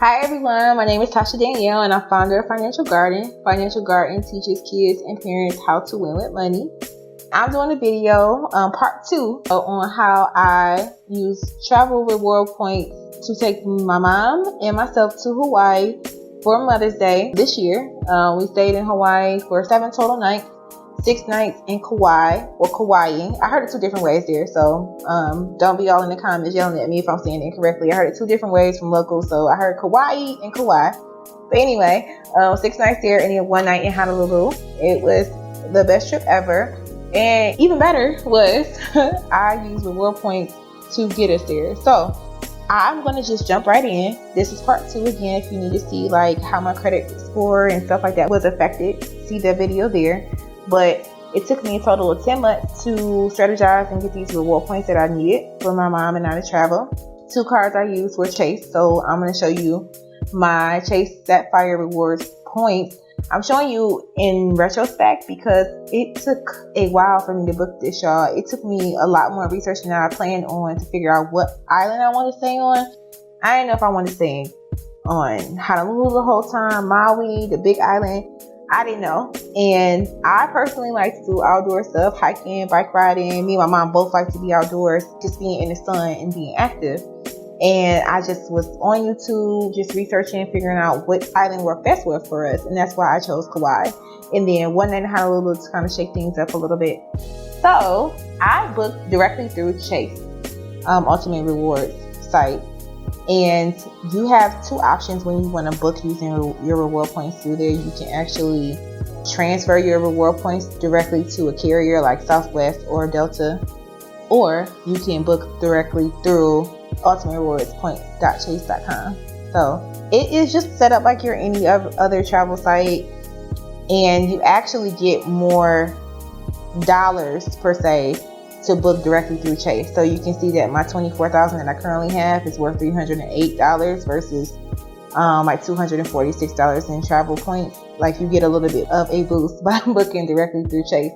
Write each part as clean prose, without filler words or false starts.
Hi everyone, my name is Tasha Danielle and I'm founder of Financial Garden. Financial Garden teaches kids and parents how to win with money. I'm doing a video, part 2, on how I use travel reward points to take my mom and myself to Hawaii for Mother's Day this year. We stayed in Hawaii for 7 total nights, 6 nights in Kauai or Kauai. I heard it 2 different ways there, so don't be all in the comments yelling at me if I'm saying it incorrectly. I heard it 2 different ways from locals, so I heard Kauai and Kauai. But anyway, 6 nights there and then 1 night in Honolulu. It was the best trip ever. And even better was I used reward points to get us there. So I'm going to just jump right in. This is part 2 again. If you need to see like how my credit score and stuff like that was affected, see the video there. But it took me a total of 10 months to strategize and get these reward points that I needed for my mom and I to travel. 2 cards I used were Chase. So I'm going to show you my Chase Sapphire Rewards points. I'm showing you in retrospect because it took a while for me to book this, y'all. It took me a lot more research than I planned on to figure out what island I want to stay on. I didn't know if I want to stay on Honolulu the whole time, Maui, the Big Island. I didn't know. And I personally like to do outdoor stuff, hiking, bike riding. Me and my mom both like to be outdoors, just being in the sun and being active. And I just was on YouTube, just researching, figuring out what island worked best for us. And that's why I chose Kauai. And then 1 night in Honolulu to kind of shake things up a little bit. So I booked directly through Chase, Ultimate Rewards site. And you have 2 options when you want to book using your reward points through there. You can actually transfer your reward points directly to a carrier like Southwest or Delta, or you can book directly through ultimaterewardspoints.chase.com. So it is just set up like you're any other travel site, and you actually get more dollars per se to book directly through Chase. So you can see that my $24,000 that I currently have is worth $308 versus like $246 in travel points. Like you get a little bit of a boost by booking directly through Chase.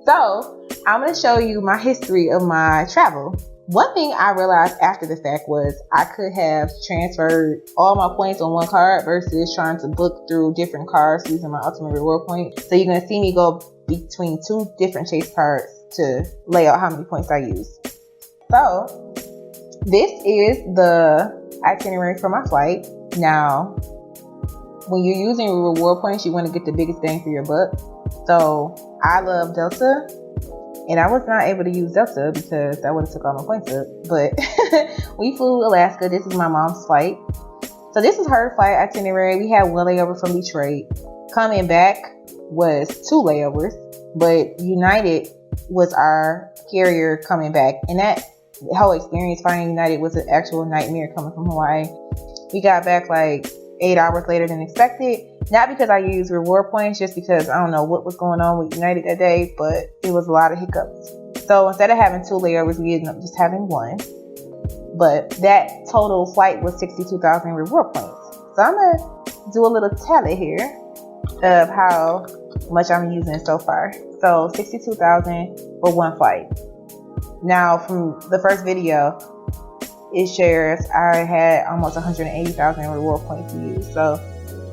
So I'm going to show you my history of my travel. One thing I realized after the fact was I could have transferred all my points on one card versus trying to book through different cards using my Ultimate Reward point. So you're going to see me go between 2 different Chase cards to lay out how many points I use. So this is the itinerary for my flight. Now, when you're using reward points, you want to get the biggest bang for your buck. So I love Delta. And I was not able to use Delta because that would have took all my points up. But we flew Alaska. This is my mom's flight. So this is her flight itinerary. We had 1 layover from Detroit. Coming back was 2 layovers. But United was our carrier coming back. And that whole experience flying United was an actual nightmare coming from Hawaii. We got back like 8 hours later than expected. Not because I used reward points, just because I don't know what was going on with United that day, but it was a lot of hiccups. So instead of having 2 layovers, we ended up just having 1. But that total flight was 62,000 reward points. So I'm going to do a little tally here of how much I'm using so far. So 62,000 for 1 flight. Now from the first video, it shares I had almost 180,000 reward points to use. So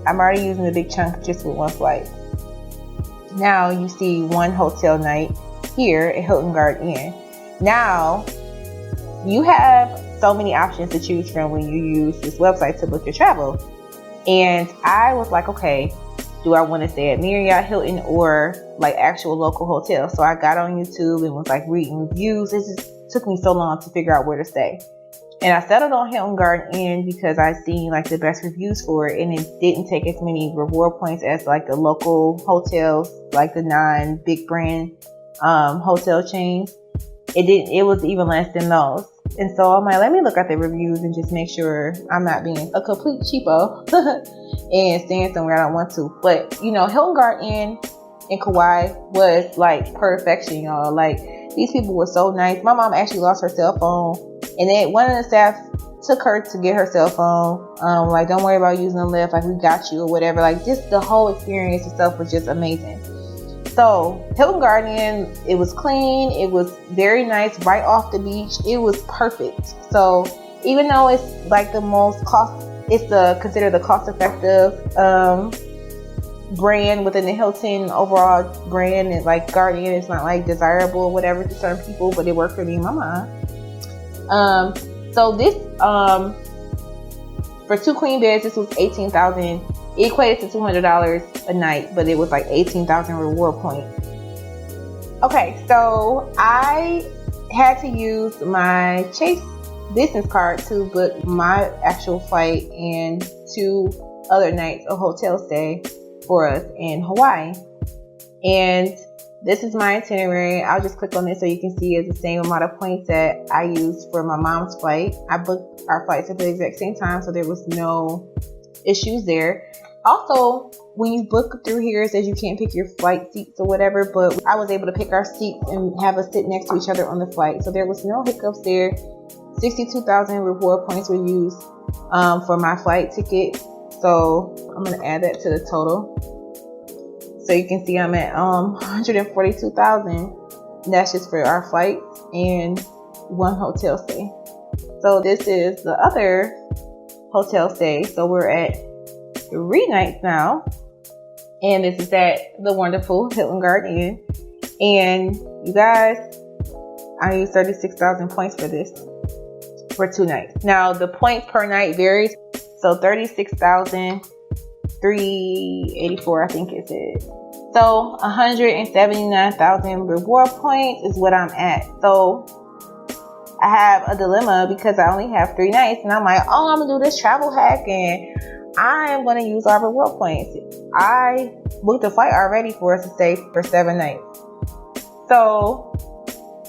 I'm already using a big chunk just with 1 flight. Now you see 1 hotel night here at Hilton Garden Inn. Now you have so many options to choose from when you use this website to book your travel. And I was like, okay, do I want to stay at Marriott, Hilton, or like actual local hotels? So I got on YouTube and was like reading reviews. It just took me so long to figure out where to stay. And I settled on Hilton Garden Inn because I seen like the best reviews for it, and it didn't take as many reward points as like the local hotels, like the 9 big brand hotel chains. It was even less than those. And so I'm like, let me look at the reviews and just make sure I'm not being a complete cheapo and staying somewhere I don't want to. But you know, Hilton Garden Inn in Kauai was like perfection, y'all. Like these people were so nice. My mom actually lost her cell phone. And then one of the staff took her to get her cell phone. Like, don't worry about using the lift. Like, we got you or whatever. Like, just the whole experience itself was just amazing. So, Hilton Garden Inn, it was clean. It was very nice, right off the beach. It was perfect. So, even though it's like the most It's considered the cost-effective brand within the Hilton overall brand. And like Guardian, it's not like desirable or whatever to certain people, but it worked for me and my mom. So this for 2 queen beds, this was $18,000. It equated to $200 a night, but it was like 18,000 reward points. Okay, so I had to use my Chase business card to book my actual flight and 2 other nights of hotel stay for us in Hawaii. And this is my itinerary. I'll just click on this so you can see it's the same amount of points that I used for my mom's flight. I booked our flights at the exact same time, so there was no issues there. Also, when you book through here, it says you can't pick your flight seats or whatever, but I was able to pick our seats and have us sit next to each other on the flight. So there was no hiccups there. 62,000 reward points were used for my flight ticket. So I'm going to add that to the total. So you can see I'm at 142,000. That's just for our flights and 1 hotel stay. So this is the other hotel stay. So we're at 3 nights now. And this is at the wonderful Hilton Garden Inn. And you guys, I used 36,000 points for this for 2 nights. Now the points per night varies. So 36,384, I think it says. So 179,000 reward points is what I'm at. So I have a dilemma because I only have 3 nights, and I'm like, oh, I'm gonna do this travel hack and I am gonna use our reward points. I booked a flight already for us to stay for 7 nights. So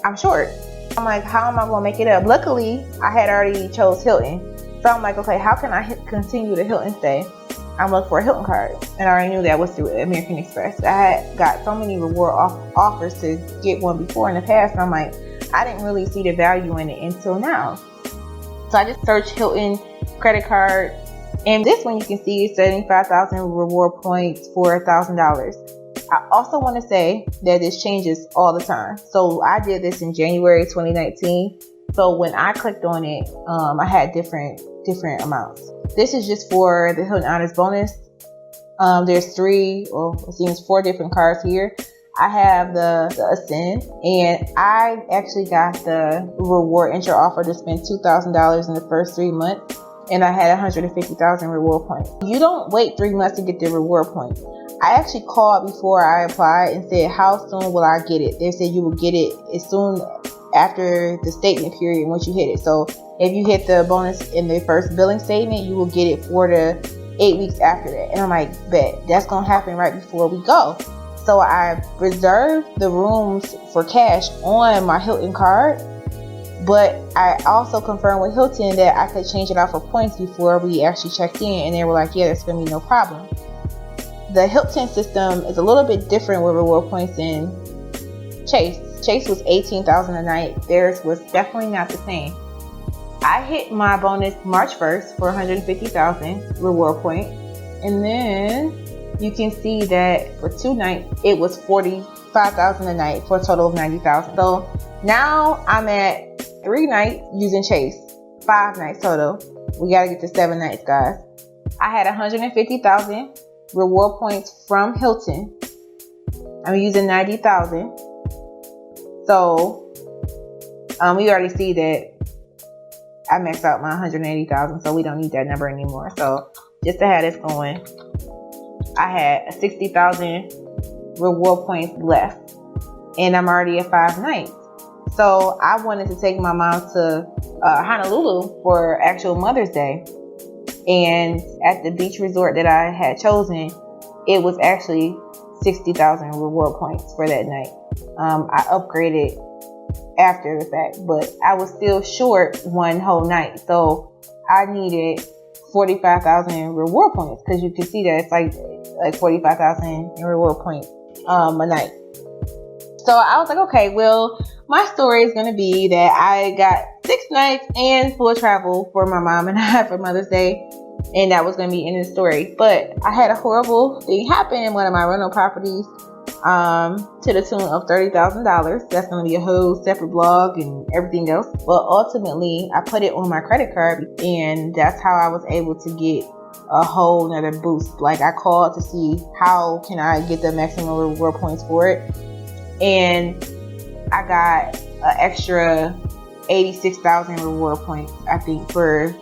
I'm short. I'm like, how am I gonna make it up? Luckily, I had already chose Hilton. So I'm like, okay, how can I continue the Hilton stay? I'm looking for a Hilton card. And I already knew that was through American Express. I had got so many reward offers to get one before in the past. And I'm like, I didn't really see the value in it until now. So I just searched Hilton credit card. And this one you can see is 75,000 reward points for $1,000. I also want to say that this changes all the time. So I did this in January 2019. So when I clicked on it, I had different amounts. This is just for the Hilton Honors bonus. There's 4 different cards here. I have the Ascend, and I actually got the reward intro offer to spend $2,000 in the first 3 months, and I had 150,000 reward points. You don't wait 3 months to get the reward points. I actually called before I applied and said, how soon will I get it? They said you will get it as soon after the statement period once you hit it. So if you hit the bonus in the first billing statement, you will get it 4 to 8 weeks after that. And I'm like, bet, that's gonna happen right before we go. So I reserved the rooms for cash on my Hilton card, but I also confirmed with Hilton that I could change it out for points before we actually checked in, and they were like, yeah, that's gonna be no problem. The Hilton system is a little bit different with reward points than Chase. Chase was 18,000 a night. Theirs was definitely not the same. I hit my bonus March 1st for 150,000 reward point. And then you can see that for 2 nights, it was 45,000 a night for a total of 90,000. So now I'm at 3 nights using Chase, 5 nights total. We got to get to 7 nights, guys. I had 150,000 reward points from Hilton. I'm using 90,000. So we already see that I maxed out my 180,000, so we don't need that number anymore. So just to have this going, I had 60,000 reward points left, and I'm already at 5 nights. So I wanted to take my mom to Honolulu for actual Mother's Day, and at the beach resort that I had chosen, it was actually 60,000 reward points for that night. I upgraded after the fact, but I was still short 1 whole night, so I needed 45,000 reward points, because you can see that it's like 45,000 in reward points a night. So I was like, okay, well, my story is going to be that I got 6 nights and full travel for my mom and I for Mother's Day, and that was going to be in the story. But I had a horrible thing happen in one of my rental properties. to the tune of $30,000. That's going to be a whole separate blog and everything else. But ultimately, I put it on my credit card, and that's how I was able to get a whole nother boost. Like, I called to see how can I get the maximum reward points for it, and I got an extra 86,000 reward points, I think, for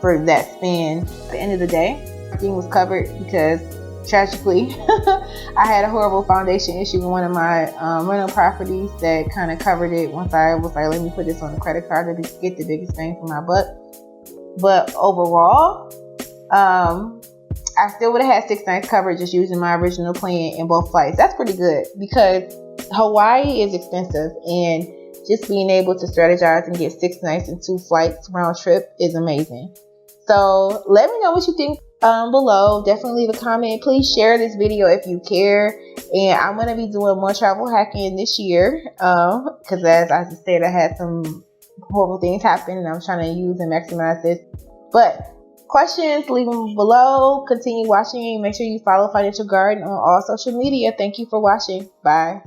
that spend. At the end of the day, everything was covered because tragically I had a horrible foundation issue in one of my rental properties that kind of covered it once I was like, let me put this on the credit card to get the biggest bang for my buck. But overall, I still would have had 6 nights covered just using my original plan in both flights. That's pretty good because Hawaii is expensive, and just being able to strategize and get 6 nights and 2 flights round trip is amazing. So let me know what you think below. Definitely leave a comment. Please share this video if you care. And I'm going to be doing more travel hacking this year because as I just said, I had some horrible things happen and I'm trying to use and maximize this. But questions, leave them below. Continue watching. Make sure you follow Financial Garden on all social media. Thank you for watching. Bye.